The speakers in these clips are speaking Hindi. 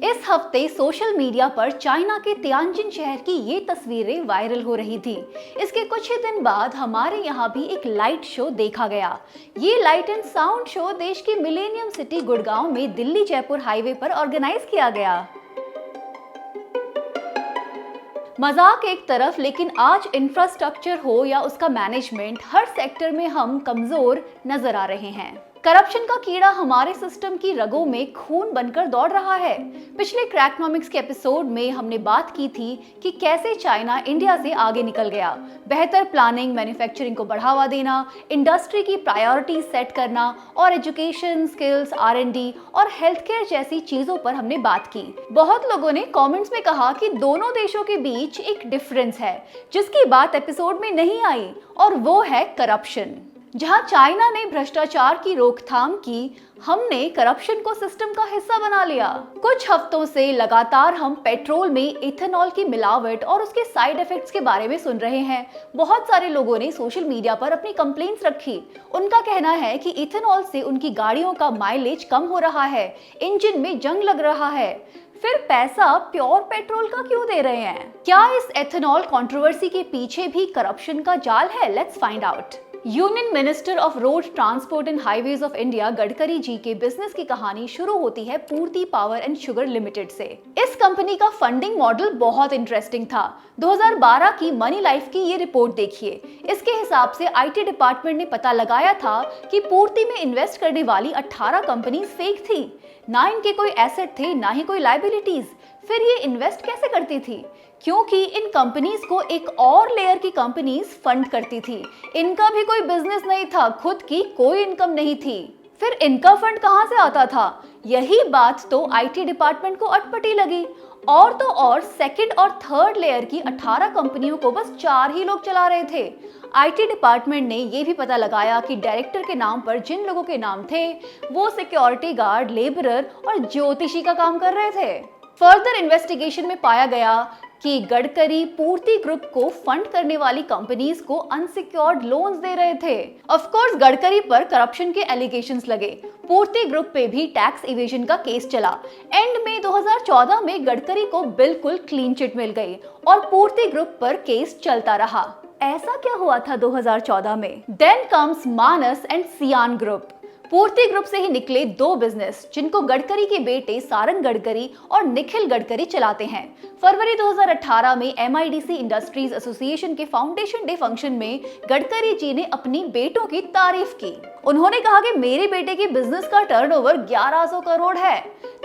इस हफ्ते सोशल मीडिया पर चाइना के तियानजिन शहर की ये तस्वीरें वायरल हो रही थी। इसके कुछ ही दिन बाद हमारे यहाँ भी एक लाइट शो देखा गया। ये लाइट एंड साउंड शो देश की मिलेनियम सिटी गुड़गांव में दिल्ली जयपुर हाईवे पर ऑर्गेनाइज किया गया। मजाक एक तरफ, लेकिन आज इंफ्रास्ट्रक्चर हो या उसका मैनेजमेंट, हर सेक्टर में हम कमजोर नजर आ रहे हैं। करप्शन का कीड़ा हमारे सिस्टम की रगों में खून बनकर दौड़ रहा है। पिछले क्रैकनॉमिक्स के एपिसोड में हमने बात की थी कि कैसे चाइना इंडिया से आगे निकल गया। बेहतर प्लानिंग, मैन्युफैक्चरिंग को बढ़ावा देना, इंडस्ट्री की प्रायोरिटी सेट करना और एजुकेशन, स्किल्स, R&D और हेल्थ केयर जैसी चीजों पर हमने बात की। बहुत लोगों ने कमेंट्स में कहा कि दोनों देशों के बीच एक डिफरेंस है जिसकी बात एपिसोड में नहीं आई, और वो है करप्शन। जहां चाइना ने भ्रष्टाचार की रोकथाम की, हमने करप्शन को सिस्टम का हिस्सा बना लिया। कुछ हफ्तों से लगातार हम पेट्रोल में इथेनॉल की मिलावट और उसके साइड इफेक्ट्स के बारे में सुन रहे हैं। बहुत सारे लोगों ने सोशल मीडिया पर अपनी कंप्लेंट्स रखी। उनका कहना है कि इथेनॉल से उनकी गाड़ियों का माइलेज कम हो रहा है, इंजन में जंग लग रहा है। फिर पैसा प्योर पेट्रोल का क्यों दे रहे हैं? क्या इस एथेनॉल कंट्रोवर्सी के पीछे भी करप्शन का जाल है? Let's find out. Union minister of road transport and highways of India Gadkari ji के बिजनेस की कहानी शुरू होती है पूर्ति पावर एंड शुगर लिमिटेड से। इस कंपनी का फंडिंग मॉडल बहुत इंटरेस्टिंग था। 2012 की मनी लाइफ की ये रिपोर्ट देखिए। इसके हिसाब से IT डिपार्टमेंट ने पता लगाया था कि पूर्ति में इन्वेस्ट करने वाली 18 कंपनीज फेक थी। ना इनके कोई एसेट थे, ना ही कोई लायबिलिटीज। फिर ये इन्वेस्ट कैसे करती थी? क्योंकि इन कंपनीज को एक और लेयर की कंपनीज फंड करती थी। इनका भी कोई बिजनेस नहीं था, खुद की कोई इनकम नहीं थी। फिर इनका फंड कहां से आता था? यही बात तो IT डिपार्टमेंट को अटपटी लगी। और तो और सेकंड और थर्ड लेयर की 18 कंपनियों को बस 4 ही लोग चला रहे थे। IT डिपार्टमेंट ने यह भी पता लगाया कि डायरेक्टर के नाम पर जिन लोगों के नाम थे वो सिक्योरिटी गार्ड, लेबरर और ज्योतिषी का काम कर रहे थे। फर्दर इन्वेस्टिगेशन में पाया गया कि गडकरी पूर्ति ग्रुप को फंड करने वाली कंपनीज को अनसिक्योर्ड लोन्स दे रहे थे। ऑफ कोर्स गडकरी पर करप्शन के एलिगेशंस लगे। पूर्ति ग्रुप पे भी टैक्स इवेजन का केस चला। एंड में 2014 में गडकरी को बिल्कुल क्लीन चिट मिल गई और पूर्ति ग्रुप पर केस चलता रहा। ऐसा क्या हुआ था 2014 में? देन कम्स मानस एंड सियान ग्रुप। पूर्ति ग्रुप से ही निकले 2 बिजनेस जिनको गडकरी के बेटे सारंग गडकरी और निखिल गडकरी चलाते हैं। फरवरी 2018 में MIDC इंडस्ट्रीज एसोसिएशन के फाउंडेशन डे फंक्शन में गडकरी जी ने अपनी बेटों की तारीफ की। उन्होंने कहा कि मेरे बेटे के बिजनेस का टर्नओवर 1100 करोड़ है।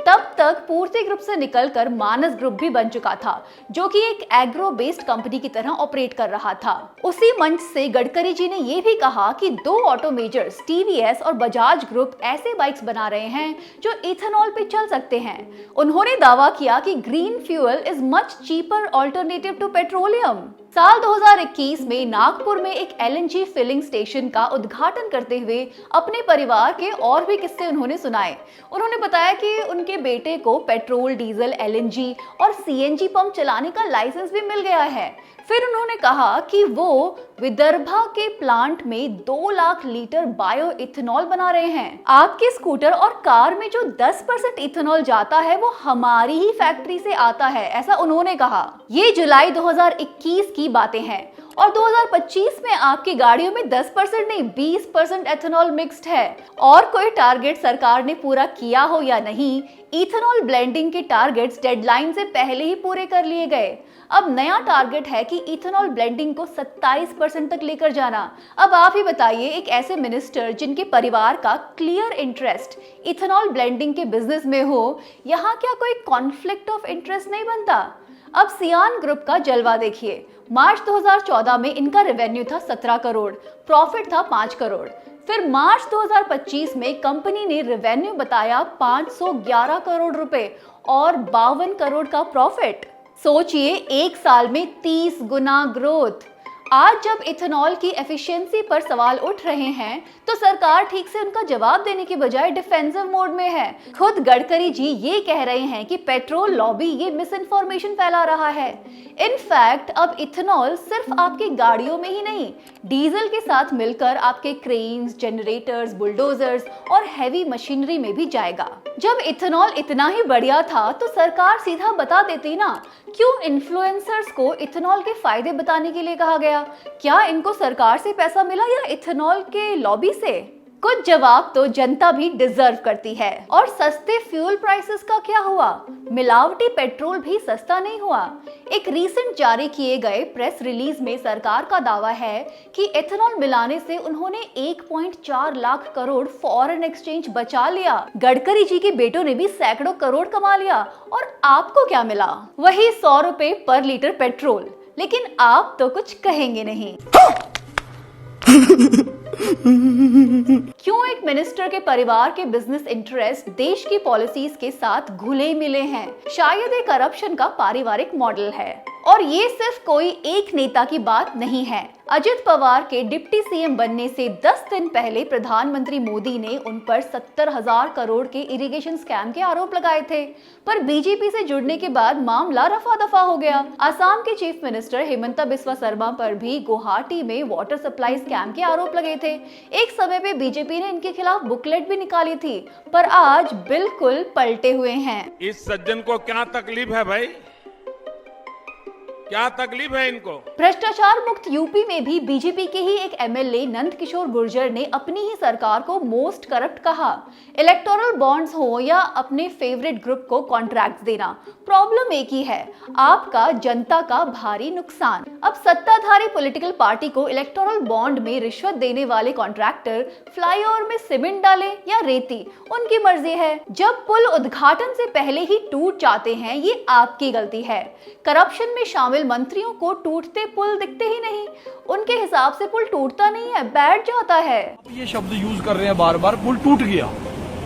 तब तक पूर्ति ग्रुप से निकलकर मानस ग्रुप भी बन चुका था, जो कि एक एग्रो बेस्ड कंपनी की तरह ऑपरेट कर रहा था। उसी मंच से गडकरी जी ने यह भी कहा कि 2 ऑटो मेजर्स TVS और बजाज ग्रुप ऐसे बाइक्स बना रहे हैं जो इथेनॉल पे चल सकते हैं। उन्होंने दावा किया कि green fuel is much cheaper alternative to petroleum. साल 2021 में नागपुर में एक LNG फिलिंग स्टेशन का उद्घाटन करते हुए अपने परिवार के और भी किस्से उन्होंने सुनाए। उन्होंने बताया कि उनके बेटे को पेट्रोल, डीजल, LNG और CNG पंप चलाने का लाइसेंस भी मिल गया है। फिर उन्होंने कहा कि वो विदर्भा के प्लांट में 2 लाख लीटर बायो इथेनॉल बना रहे हैं। आपके स्कूटर और कार में जो 10% इथेनॉल जाता है वो हमारी ही फैक्ट्री से आता है, ऐसा उन्होंने कहा। ये जुलाई 2021 की बातें हैं और 2025 में आपकी गाड़ियों में 10% नहीं 20% एथेनॉल मिक्स्ड है। और कोई टारगेट सरकार ने पूरा किया हो या नहीं, इथेनॉल ब्लेंडिंग के टारगेट्स डेडलाइन से पहले ही पूरे कर लिए गए। अब नया टारगेट है कि इथेनॉल ब्लेंडिंग को 27% तक लेकर जाना। अब आप ही बताइए, एक ऐसे मिनिस्टर जिनके परिवार का क्लियर इंटरेस्ट इथेनॉल ब्लेंडिंग के बिजनेस में हो, यहाँ क्या कोई कॉन्फ्लिक्ट ऑफ इंटरेस्ट नहीं बनता? अब सियान ग्रुप का जलवा देखिए। मार्च 2014 में इनका रेवेन्यू था 17 करोड़, प्रॉफिट था 5 करोड़। फिर मार्च 2025 में कंपनी ने रेवेन्यू बताया 511 करोड़ रुपए और 52 करोड़ का प्रॉफिट। सोचिए, एक साल में 30 गुना ग्रोथ। आज जब इथेनॉल की एफिशिएंसी पर सवाल उठ रहे हैं तो सरकार ठीक से उनका जवाब देने के बजाय डिफेंसिव मोड में है। खुद गडकरी जी ये कह रहे हैं कि पेट्रोल लॉबी ये मिस इन्फॉर्मेशन फैला रहा है। इनफैक्ट अब इथेनॉल सिर्फ आपकी गाड़ियों में ही नहीं, डीजल के साथ मिलकर आपके क्रेन्स, जनरेटर्स, बुलडोजर्स और हैवी मशीनरी में भी जाएगा। जब इथेनॉल इतना ही बढ़िया था तो सरकार सीधा बता देती ना, क्यों इन्फ्लुएंसर्स को इथेनॉल के फायदे बताने के लिए कहा गया? क्या इनको सरकार से पैसा मिला या इथेनॉल के लॉबी से? कुछ जवाब तो जनता भी डिजर्व करती है। और सस्ते फ्यूल प्राइसेस का क्या हुआ? मिलावटी पेट्रोल भी सस्ता नहीं हुआ। एक रीसेंट जारी किए गए प्रेस रिलीज में सरकार का दावा है कि इथेनॉल मिलाने से उन्होंने 1.4 लाख करोड़ फॉरेन एक्सचेंज बचा लिया। गडकरी जी के बेटों ने भी सैकड़ों करोड़ कमा लिया। और आपको क्या मिला? वही 100 रुपए पर लीटर पेट्रोल। लेकिन आप तो कुछ कहेंगे नहीं। क्यों एक मिनिस्टर के परिवार के बिजनेस इंटरेस्ट देश की पॉलिसीज के साथ घुले मिले हैं? शायद ये करप्शन का पारिवारिक मॉडल है। और ये सिर्फ कोई एक नेता की बात नहीं है। अजित पवार के डिप्टी सीएम बनने से 10 दिन पहले प्रधानमंत्री मोदी ने उन पर 70,000 करोड़ के इरिगेशन स्कैम के आरोप लगाए थे। पर बीजेपी से जुड़ने के बाद मामला रफा दफा हो गया। असम के चीफ मिनिस्टर हिमंता बिस्वा शर्मा पर भी गुवाहाटी में वाटर सप्लाई स्कैम के आरोप लगे थे। एक समय पे बीजेपी ने इनके खिलाफ बुकलेट भी निकाली थी, पर आज बिल्कुल पलटे हुए हैं। इस सज्जन को क्या तकलीफ है भाई? क्या तकलीफ है इनको? भ्रष्टाचार मुक्त यूपी में भी बीजेपी के ही एक एमएलए नंद किशोर गुर्जर ने अपनी ही सरकार को मोस्ट करप्ट कहा। इलेक्टोरल बॉन्ड्स हो या अपने फेवरेट ग्रुप को कॉन्ट्रैक्ट्स देना, प्रॉब्लम एक ही है, आपका जनता का भारी नुकसान। अब सत्ताधारी पॉलिटिकल पार्टी को इलेक्टोरल बॉन्ड में रिश्वत देने वाले कॉन्ट्रैक्टर फ्लाईओवर में सीमेंट डाले या रेती, उनकी मर्जी है। जब पुल उद्घाटन से पहले ही टूट जाते हैं, ये आपकी गलती है। करप्शन में शामिल मंत्रियों को टूटते पुल दिखते ही नहीं। उनके हिसाब से पुल टूटता नहीं है, बैठ जाता है। ये शब्द यूज कर रहे हैं बार बार, पुल टूट गया।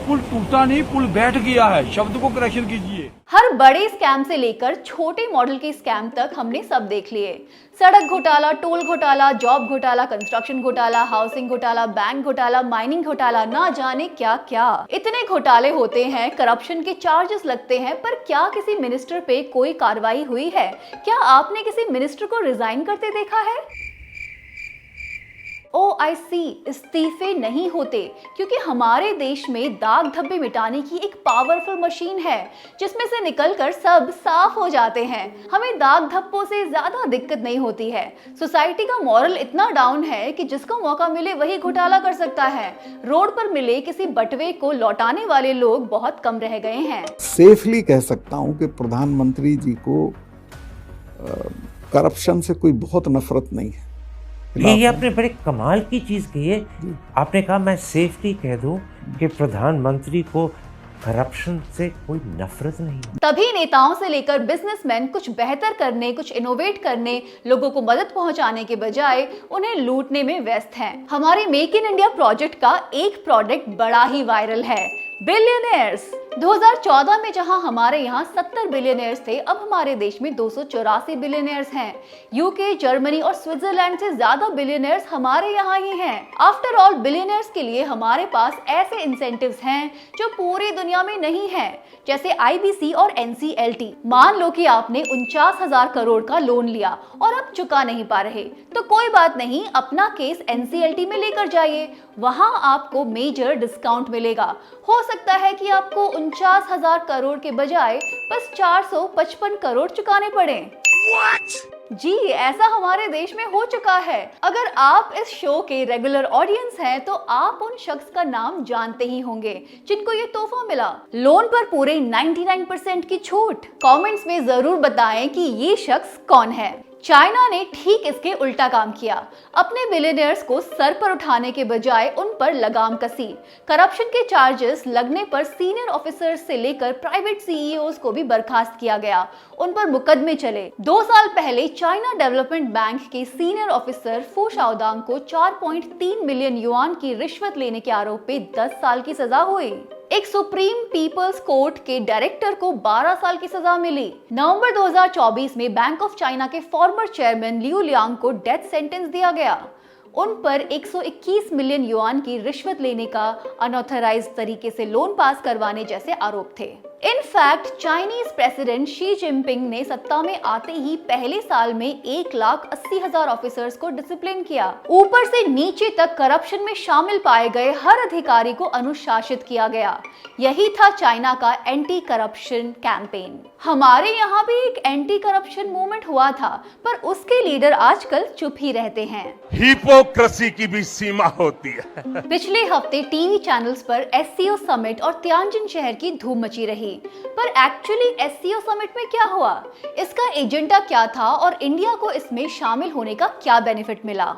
पुल टूटा नहीं, पुल बैठ गया है। शब्द को करेक्शन कीजिए। हर बड़े स्कैम से लेकर छोटे मॉडल के स्कैम तक हमने सब देख लिए। सड़क घोटाला, टोल घोटाला, जॉब घोटाला, कंस्ट्रक्शन घोटाला, हाउसिंग घोटाला, बैंक घोटाला, माइनिंग घोटाला, ना जाने क्या क्या। इतने घोटाले होते हैं, करप्शन के चार्जेस लगते हैं, पर क्या किसी मिनिस्टर पे कोई कार्रवाई हुई है? क्या आपने किसी मिनिस्टर को रिजाइन करते देखा है? OIC इस्तीफे नहीं होते, क्योंकि हमारे देश में दाग धब्बे मिटाने की एक पावरफुल मशीन है जिसमें से निकलकर सब साफ हो जाते हैं। हमें दाग धब्बों से ज्यादा दिक्कत नहीं होती है। सोसाइटी का मॉरल इतना डाउन है कि जिसको मौका मिले वही घोटाला कर सकता है। रोड पर मिले किसी बटवे को लौटाने वाले लोग बहुत कम रह गए हैं। सेफली कह सकता हूं कि प्रधानमंत्री जी को करप्शन से कोई बहुत नफरत नहीं है। ये आपने बड़े कमाल की चीज कही है। आपने कहा मैं सेफली कह दूं कि प्रधानमंत्री को करप्शन से कोई नफरत नहीं। तभी नेताओं से लेकर बिजनेसमैन कुछ बेहतर करने, कुछ इनोवेट करने, लोगों को मदद पहुंचाने के बजाय उन्हें लूटने में व्यस्त हैं। हमारे मेक इन इंडिया प्रोजेक्ट का एक प्रोडक्ट बड़ा ही वायरल है, बिलियनियर्स। 2014 में जहां हमारे यहाँ 70 बिलियनियर्स थे, अब हमारे देश में 284 बिलियनियर्स हैं। यूके, जर्मनी और स्विट्जरलैंड से ज्यादा बिलियनियर्स हमारे यहाँ ही हैं। आफ्टर ऑल, बिलियनियर्स के लिए हमारे पास ऐसे इंसेंटिव्स हैं जो पूरी दुनिया में नहीं है, जैसे IBC और NCLT। मान लो कि आपने 49,000 करोड़ का लोन लिया और अब चुका नहीं पा रहे, तो कोई बात नहीं, अपना केस NCLT में लेकर जाइए, वहां आपको मेजर डिस्काउंट मिलेगा। हो सकता है कि आपको 49,000 करोड़ के बजाय बस 455 करोड़ चुकाने पड़े। जी, ऐसा हमारे देश में हो चुका है। अगर आप इस शो के रेगुलर ऑडियंस हैं तो आप उन शख्स का नाम जानते ही होंगे जिनको ये तोहफा मिला, लोन पर पूरे 99% की छूट। कमेंट्स में जरूर बताएं कि ये शख्स कौन है। चाइना ने ठीक इसके उल्टा काम किया। अपने बिलियनियर्स को सर पर उठाने के बजाय उन पर लगाम कसी। करप्शन के चार्जेस लगने पर सीनियर ऑफिसर्स से लेकर प्राइवेट CEOs को भी बर्खास्त किया गया, उन पर मुकदमे चले। 2 साल पहले चाइना डेवलपमेंट बैंक के सीनियर ऑफिसर फू शाओदांग को 4.3 मिलियन युआन की रिश्वत लेने के आरोप में 10 साल की सजा हुई। एक सुप्रीम पीपल्स कोर्ट के डायरेक्टर को 12 साल की सजा मिली। नवंबर 2024 में बैंक ऑफ चाइना के फॉर्मर चेयरमैन लियू लियांग को डेथ सेंटेंस दिया गया। उन पर 121 मिलियन युआन की रिश्वत लेने का अनऑथराइज्ड तरीके से लोन पास करवाने जैसे आरोप थे। In fact Chinese president Xi Jinping ने सत्ता में आते ही पहले साल में 1,80,000 ऑफिसर्स को डिसिप्लिन किया। ऊपर से नीचे तक करप्शन में शामिल पाए गए हर अधिकारी को अनुशासित किया गया। यही था चाइना का एंटी करप्शन कैंपेन। हमारे यहाँ भी एक एंटी करप्शन मूवमेंट हुआ था, पर उसके लीडर आजकल चुप ही रहते हैं। हिपोक्रेसी की भी सीमा होती है। पिछले हफ्ते टीवी चैनल्स पर एससीओ समिट और तियानजिन शहर की धूम मची रही, पर एक्चुअली एससीओ समिट में क्या हुआ, इसका एजेंडा क्या था और इंडिया को इसमें शामिल होने का क्या बेनिफिट मिला।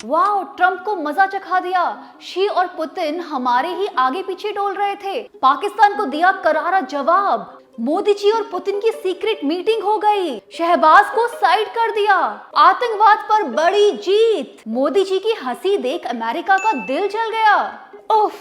वाओ, ट्रंप को मजा चखा दिया। शी और पुतिन हमारे ही आगे पीछे डोल रहे थे। पाकिस्तान को दिया करारा जवाब। मोदी जी और पुतिन की सीक्रेट मीटिंग हो गई। शहबाज को साइड कर दिया। आतंकवाद पर बड़ी जीत। मोदी जी की हंसी देख अमेरिका का दिल जल गया। उफ।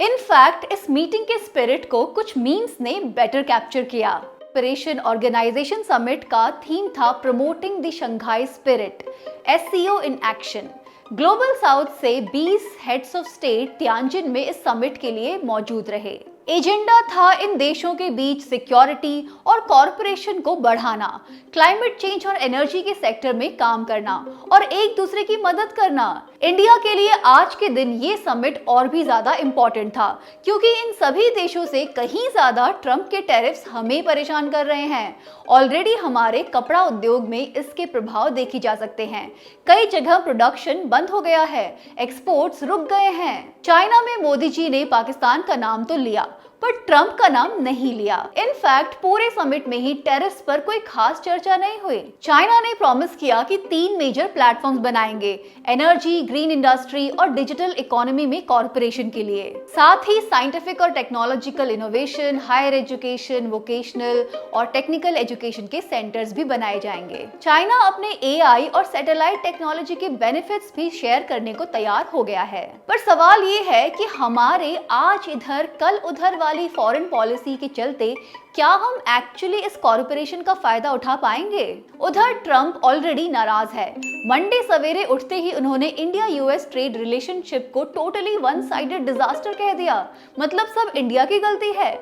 इनफैक्ट इस मीटिंग के स्पिरिट को कुछ मीम्स ने बेटर कैप्चर किया। ऑपरेशन ऑर्गेनाइजेशन समिट का थीम था promoting the Shanghai spirit, SCO in action. Global south से 20 हेड्स ऑफ स्टेट तियानजिन में इस समिट के लिए मौजूद रहे। एजेंडा था इन देशों के बीच सिक्योरिटी और कॉरपोरेशन को बढ़ाना, क्लाइमेट चेंज और एनर्जी के सेक्टर में काम करना और एक दूसरे की मदद करना। इंडिया के लिए आज के दिन ये समिट और भी ज्यादा इम्पोर्टेंट था, क्योंकि इन सभी देशों से कहीं ज्यादा ट्रंप के टैरिफ्स हमें परेशान कर रहे हैं। ऑलरेडी हमारे कपड़ा उद्योग में इसके प्रभाव देखे जा सकते हैं। कई जगह प्रोडक्शन बंद हो गया है, एक्सपोर्ट्स रुक गए हैं। चाइना में मोदी जी ने पाकिस्तान का नाम तो लिया, पर ट्रंप का नाम नहीं लिया। इनफैक्ट पूरे समिट में ही टैरिफ्स पर कोई खास चर्चा नहीं हुई। चाइना ने प्रॉमिस किया कि 3 मेजर प्लेटफॉर्म्स बनाएंगे, एनर्जी, ग्रीन इंडस्ट्री और डिजिटल इकोनॉमी में कॉर्पोरेशन के लिए। साथ ही साइंटिफिक और technological innovation, higher education, vocational और टेक्निकल एजुकेशन के सेंटर्स भी बनाए जाएंगे। चाइना अपने एआई और सैटेलाइट टेक्नोलॉजी के बेनिफिट्स भी शेयर करने को तैयार हो गया है। पर सवाल ये है कि हमारे आज इधर कल उधर वाली फॉरेन पॉलिसी के चलते क्या हम एक्चुअली इस कॉर्पोरेशन का फायदा उठा पाएंगे? उधर ट्रंप ऑलरेडी नाराज है। मंडे सवेरे उठते ही उन्होंने इंडिया यूएस ट्रेड रिलेशनशिप को टोटली वन साइडेड डिजास्टर कह दिया, मतलब सब इंडिया की गलती है।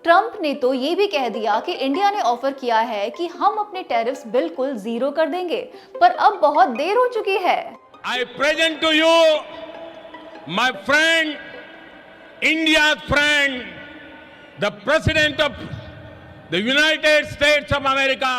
ट्रंप ने तो ये भी कह दिया कि इंडिया ने ऑफर किया है कि हम अपने टैरिफ्स बिल्कुल जीरो कर देंगे, पर अब बहुत देर हो चुकी है। I present to you my friend, India's friend, the President of the United States of America.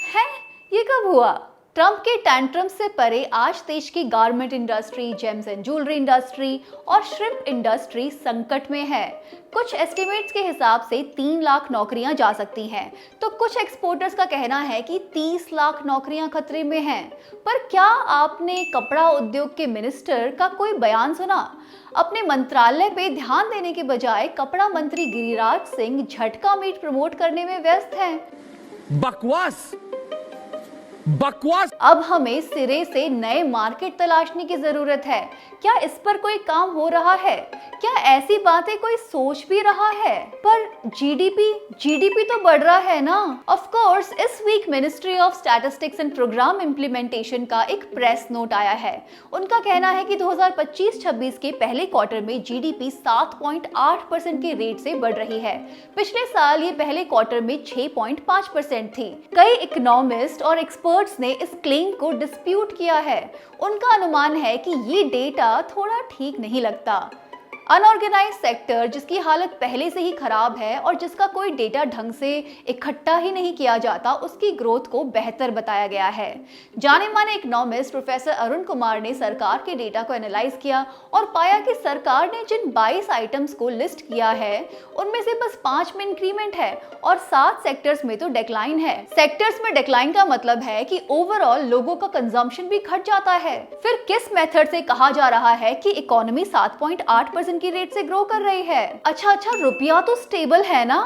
है, ये कब हुआ? ट्रंप के टैंट्रम से परे आज देश की garment industry, James and jewellery industry और श्रिम्प इंडस्ट्री संकट में है। कुछ एस्टिमेट्स के हिसाब से 3 लाख नौकरियां जा सकती हैं, तो कुछ एक्सपोर्टर्स का कहना है कि 30 लाख नौकरियां खतरे में हैं। पर क्या आपने कपड़ा उद्योग के मिनिस्टर का कोई बयान सुना? अपने मंत्रालय पे ध्यान देने के बजाय कपड़ा मंत्री गिरिराज सिंह झटका मीट प्रमोट करने में व्यस्त हैं। बकवास। अब हमें सिरे से नए मार्केट तलाशने की जरूरत है। क्या इस पर कोई काम हो रहा है? क्या ऐसी बातें कोई सोच भी रहा है? पर जीडीपी तो बढ़ रहा है ना। ऑफ कोर्स इस week ministry of statistics and programme implementation का एक प्रेस नोट आया है। उनका कहना है कि 2025-26 के पहले क्वार्टर में जीडीपी 7.8% के रेट से बढ़ रही है। पिछले साल ये पहले क्वार्टर में 6.5% थी। कई इकोनॉमिस्ट और एक्सपर्ट्स ने इस क्लेम को डिस्प्यूट किया है। उनका अनुमान है कि ये डेटा थोड़ा ठीक नहीं लगता। अनऑर्गेनाइज्ड सेक्टर, जिसकी हालत पहले से ही खराब है और जिसका कोई डेटा ढंग से इकट्ठा ही नहीं किया जाता, उसकी ग्रोथ को बेहतर बताया गया है। जाने माने इकोनॉमिस्ट प्रोफेसर अरुण कुमार ने सरकार के डेटा को एनालाइज किया और पाया कि सरकार ने जिन 22 आइटम्स को लिस्ट किया है, उनमें से बस 5 में इंक्रीमेंट है और 7 सेक्टर्स में तो डिक्लाइन है। सेक्टर्स में डिक्लाइन का मतलब है कि ओवरऑल लोगों का कंजम्पशन भी घट जाता है। फिर किस मेथड से कहा जा रहा है कि इकोनॉमी 7.8% की रेट से ग्रो कर रही है? अच्छा, रुपया तो स्टेबल है ना।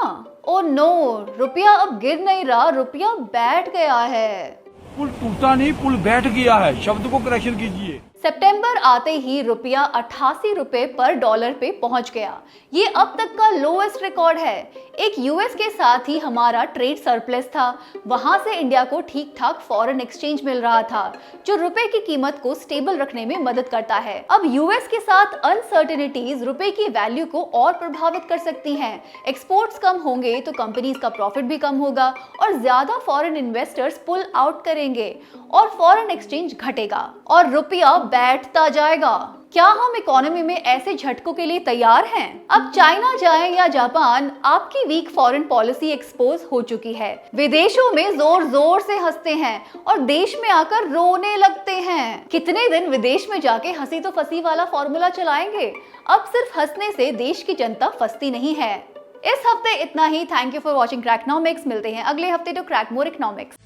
ओ नो, रुपया अब गिर नहीं रहा, रुपया बैठ गया है। पुल टूटा नहीं, पुल बैठ गया है, शब्द को करेक्शन कीजिए। सितंबर आते ही रुपया 88 रुपए पर डॉलर पे पहुंच गया। ये अब तक का लोएस्ट रिकॉर्ड है। एक यूएस के साथ ही हमारा ट्रेड सरप्लस था, वहां से इंडिया को ठीक ठाक फॉरेन एक्सचेंज मिल रहा था, जो रुपए की कीमत को स्टेबल रखने में मदद करता है। अब यूएस के साथ अनसर्टेनिटीज रुपए की वैल्यू को और प्रभावित कर सकती हैं। एक्सपोर्ट्स कम होंगे तो कंपनीज का प्रॉफिट भी कम होगा और ज्यादा फॉरेन इन्वेस्टर्स पुल आउट करेंगे और फॉरेन एक्सचेंज घटेगा और रुपया बैठता जाएगा। क्या हम इकोनॉमी में ऐसे झटकों के लिए तैयार हैं? अब चाइना जाए या जापान, आपकी वीक फॉरेन पॉलिसी एक्सपोज हो चुकी है। विदेशों में जोर जोर से हंसते हैं और देश में आकर रोने लगते हैं। कितने दिन विदेश में जाके हंसी तो फंसी वाला फॉर्मूला चलाएंगे? अब सिर्फ हंसने से देश की जनता फंसती नहीं है। इस हफ्ते इतना ही। Thank you for watching Crackonomics. मिलते हैं अगले हफ्ते टू क्रैक मोर इकोनॉमिक्स।